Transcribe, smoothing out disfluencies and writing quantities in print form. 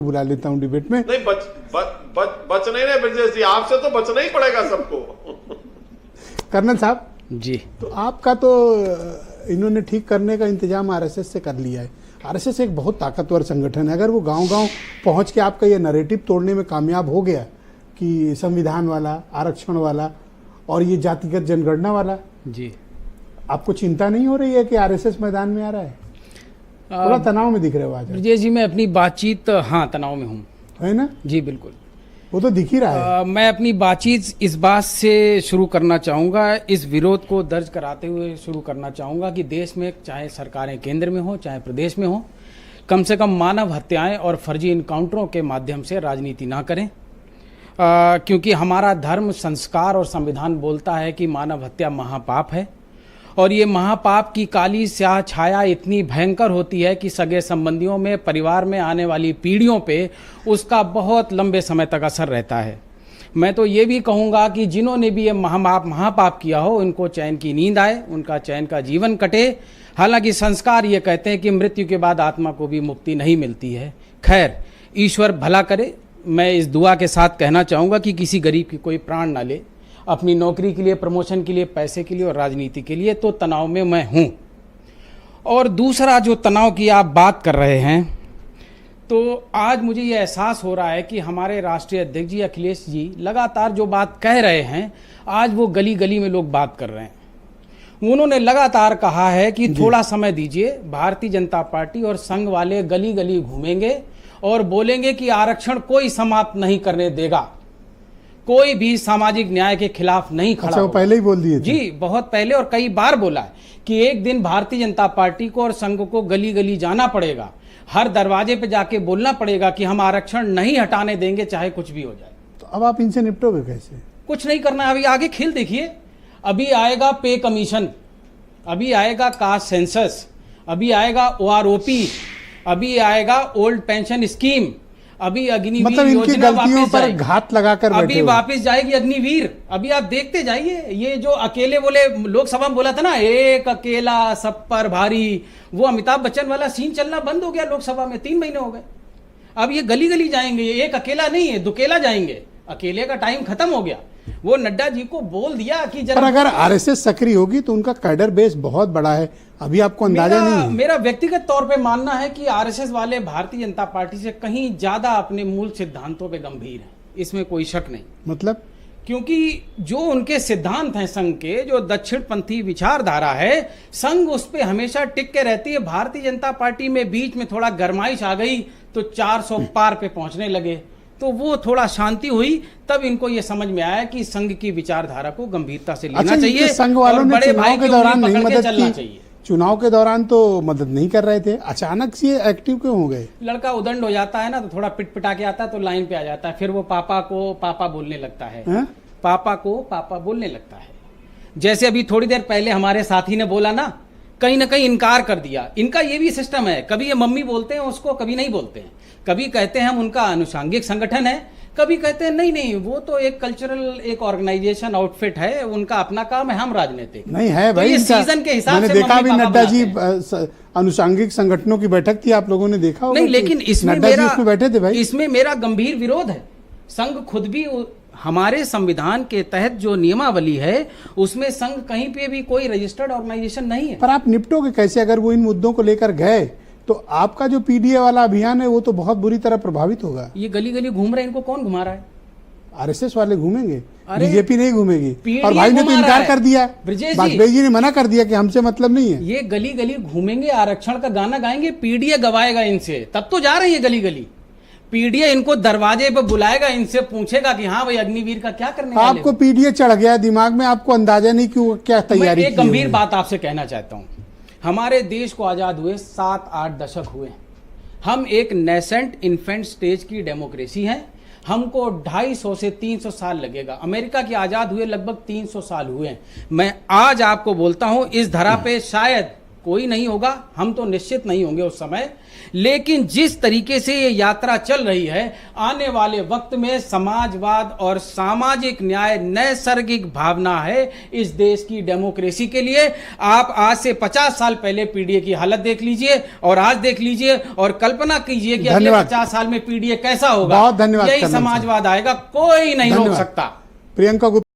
बुला लेता हूं डिबेट में। नहीं बच नहीं रहे ब्रजेश जी, आपसे तो बचना ही पड़ेगा सबको। कर्नल साहब जी, तो आपका तो इन्होंने ठीक करने का इंतजाम आरएसएस से कर लिया है। आरएसएस एक बहुत ताकतवर संगठन है, अगर वो गांव-गांव पहुंच के आपका ये नैरेटिव तोड़ने में कामयाब हो गया कि संविधान वाला, आरक्षण वाला और ये जातिगत जनगणना वाला, जी, आपको चिंता नहीं हो रही है कि आरएसएस मैदान में आ रहा है? थोड़ा तनाव में दिख रहे हो आज, ब्रजेश जी। मैं अपनी बातचीत, हाँ, तनाव में हूँ, है ना? जी बिल्कुल। वो तो दिख ही रहा है। मैं अपनी बातचीत इस बात से शुरू करना चाहूँगा, इस विरोध को दर्ज कराते हुए शुरू करना चाहूँगा कि देश में चाहे सरकारें केंद्र में हो चाहे प्रदेश में हो, कम से कम मानव हत्याएं और फर्जी इनकाउंटरों के माध्यम से राजनीति ना करें, क्योंकि हमारा धर्म, संस्कार और संविधान बोलता है कि मानव हत्या महापाप है और ये महापाप की काली स्याह छाया इतनी भयंकर होती है कि सगे संबंधियों में, परिवार में आने वाली पीढ़ियों पे उसका बहुत लंबे समय तक असर रहता है। मैं तो ये भी कहूँगा कि जिन्होंने भी ये महापाप किया हो, उनको चैन की नींद आए, उनका चैन का जीवन कटे। हालांकि संस्कार ये कहते हैं कि मृत्यु के बाद आत्मा को भी मुक्ति नहीं मिलती है। खैर, ईश्वर भला करे। मैं इस दुआ के साथ कहना चाहूँगा कि किसी गरीब की कोई प्राण ना ले, अपनी नौकरी के लिए, प्रमोशन के लिए, पैसे के लिए और राजनीति के लिए। तो तनाव में मैं हूँ। और दूसरा, जो तनाव की आप बात कर रहे हैं, तो आज मुझे ये एहसास हो रहा है कि हमारे राष्ट्रीय अध्यक्ष जी अखिलेश जी लगातार जो बात कह रहे हैं, आज वो गली गली में लोग बात कर रहे हैं। उन्होंने लगातार कहा है कि थोड़ा समय दीजिए, भारतीय जनता पार्टी और संघ वाले गली गली घूमेंगे और बोलेंगे कि आरक्षण कोई समाप्त नहीं करने देगा, कोई भी सामाजिक न्याय के खिलाफ नहीं खड़ा। अच्छा, वो पहले ही बोल दिए थे? जी, बहुत पहले और कई बार बोला है कि एक दिन भारतीय जनता पार्टी को और संघ को गली गली जाना पड़ेगा, हर दरवाजे पे जाके बोलना पड़ेगा कि हम आरक्षण नहीं हटाने देंगे, चाहे कुछ भी हो जाए। तो अब आप इनसे निपटोगे कैसे? कुछ नहीं करना है, अभी आगे खेल देखिए। अभी आएगा पे कमीशन, अभी आएगा कास्ट सेंसस, अभी आएगा ओआरओपी, अभी आएगा ओल्ड पेंशन स्कीम, अभी अग्निवीर मतलब इनकी योजना गलतियों वापस पर जाएगी, घात लगाकर बैठे अभी हो। वापस जाएगी अग्निवीर। अभी आप देखते जाइए, ये जो अकेले बोले, लोकसभा में बोला था ना, एक अकेला सब पर भारी, वो अमिताभ बच्चन वाला सीन चलना बंद हो गया लोकसभा में। 3 महीने हो गए। अब ये गली गली जाएंगे, ये एक अकेला नहीं है, दुकेला जाएंगे। अकेले का टाइम खत्म हो गया। वो नड्डा जी को बोल दिया कि पर अगर आरएसएस सक्रिय होगी तो उनका कैडर बेस बहुत बड़ा है, अभी आपको अंदाजा नहीं है? मेरा व्यक्तिगत तौर पे मानना है कि आरएसएस वाले भारतीय जनता पार्टी से कहीं ज्यादा अपने मूल सिद्धांतों पे गंभीर हैं, इसमें कोई शक नहीं। मतलब क्योंकि जो उनके सिद्धांत हैं संघ के, जो दक्षिणपंथी विचारधारा है, संघ उस पे हमेशा टिक के रहती है। भारतीय जनता पार्टी में बीच में थोड़ा गरमाइश आ गई तो 400 पार पे पहुंचने लगे, तो वो थोड़ा शांति हुई, तब इनको ये समझ में आया कि संघ की विचारधारा को गंभीरता से लेना चाहिए। संघ वालों ने बड़े भाई चुनाव के दौरान नहीं मदद चलना की? चाहिए। चुनाव के दौरान तो मदद नहीं कर रहे थे, अचानक से एक्टिव क्यों हो गए? लड़का उदंड हो जाता है ना, तो थोड़ा पिटपिटा के आता है, तो लाइन पे आ जाता है, फिर वो पापा को पापा बोलने लगता है। पापा को पापा बोलने लगता है। जैसे अभी थोड़ी देर पहले हमारे साथी ने बोला ना कहीं इनकार कर दिया। इनका ये भी सिस्टम है, कभी ये मम्मी बोलते हैं उसको, कभी नहीं बोलते हैं। कभी कहते हैं हम उनका अनुषंगिक संगठन है, कभी कहते हैं नहीं वो तो एक कल्चरल, एक ऑर्गेनाइजेशन आउटफिट है, उनका अपना काम है, हम राजनीतिक नहीं है। तो भाई, ये सीजन के हिसाब से मैंने देखा भी नड्डा जी हैं। अनुषंगिक संगठनों की बैठक थी, आप लोगों ने देखा होगा। नहीं, लेकिन इसमें उसमें बैठे थे भाई। इसमें मेरा गंभीर विरोध है। संघ खुद भी, हमारे संविधान के तहत जो नियमावली है उसमें संघ कहीं पे भी कोई रजिस्टर्ड ऑर्गेनाइजेशन नहीं है। पर आप निपटोगे कैसे अगर वो इन मुद्दों को लेकर गए? तो आपका जो पीडीए वाला अभियान है वो तो बहुत बुरी तरह प्रभावित होगा। ये गली गली घूम रहे हैं, इनको कौन घुमा रहा है? आरएसएस वाले घूमेंगे, बीजेपी नहीं घूमेगी। और PDA भाई ने तो इनकार कर दिया, ब्रजेश वाजपेयी जी ने मना कर दिया कि हमसे मतलब नहीं है। ये गली गली घूमेंगे, आरक्षण का गाना गाएंगे, पीडीए गवाएगा इनसे, तब तो जा रही है गली गली। पीडीए इनको दरवाजे पे बुलाएगा, इनसे पूछेगा कि हाँ भाई अग्निवीर का क्या करने वाले हो? आपको पीडीए चढ़ गया दिमाग में, आपको अंदाजा नहीं क्यों, क्या तैयारी? एक गंभीर बात आपसे कहना चाहता हूं। हमारे देश को आजाद हुए 7-8 दशक हुए। हम एक नेसेंट इन्फेंट स्टेज की डेमोक्रेसी है। हमको 250 से 300 साल लगेगा। अमेरिका के आजाद हुए लगभग 300 साल हुए हैं। मैं आज आपको बोलता हूं, इस धरा पे शायद कोई नहीं होगा, हम तो निश्चित नहीं होंगे उस समय, लेकिन जिस तरीके से ये यात्रा चल रही है, आने वाले वक्त में समाजवाद और सामाजिक न्याय नैसर्गिक भावना है इस देश की डेमोक्रेसी के लिए। आप आज से 50 साल पहले पीडीए की हालत देख लीजिए और आज देख लीजिए और कल्पना कीजिए कि अगले 50 साल में पीडीए कैसा होगा। बहुत धन्यवाद। यही समाजवाद आएगा, कोई नहीं रोक सकता। प्रियंका गुप्ता।